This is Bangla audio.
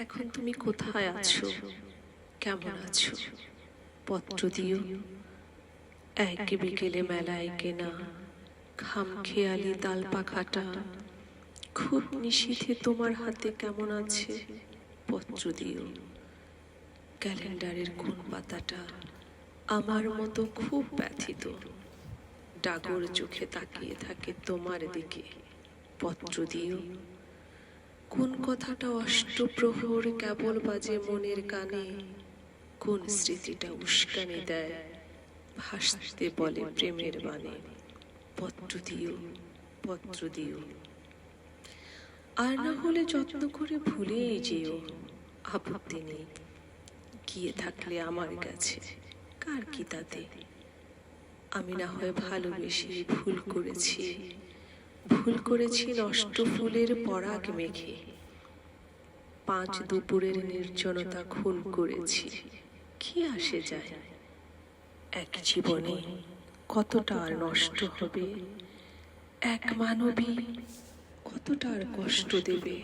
এখন তুমি কোথায় আছো, কেমন আছো? পত্র দিও। এক বিকেলে মেলায় কেনা খামখেয়ালি তাল পাখাটা খুব নিশীথে তোমার হাতে কেমন আছে? পত্র দিও। ক্যালেন্ডারের কোন পাতাটা আমার মতো খুব ব্যথিত, ডাগর চোখে তাকিয়ে থাকে তোমার দিকে? পত্র দিও। কোন কথাটা অষ্টপ্রহর কেবল বাজে মনের কানে, কোন স্মৃতিটা উস্কানি দেয় ভাসতে বলে প্রেমের বাণে? পত্র দিও, পত্র দিও। আর না হলে যত্ন করে ভুলেই যেও, আপত্তি নেই। গিয়ে থাকলে আমার কাছে, কার কি তাতে? আমি না হয় ভালোবেসে ভুল করেছি, ভুল করেছি নষ্ট ফুলের পরাগ মেখে। 5 দুপুরের নির্জনতা খুন করেছি, কি আসে যায়? এক জীবনে কতটা আর নষ্ট হবে, এক মানবী কতটা আর কষ্ট দেবে।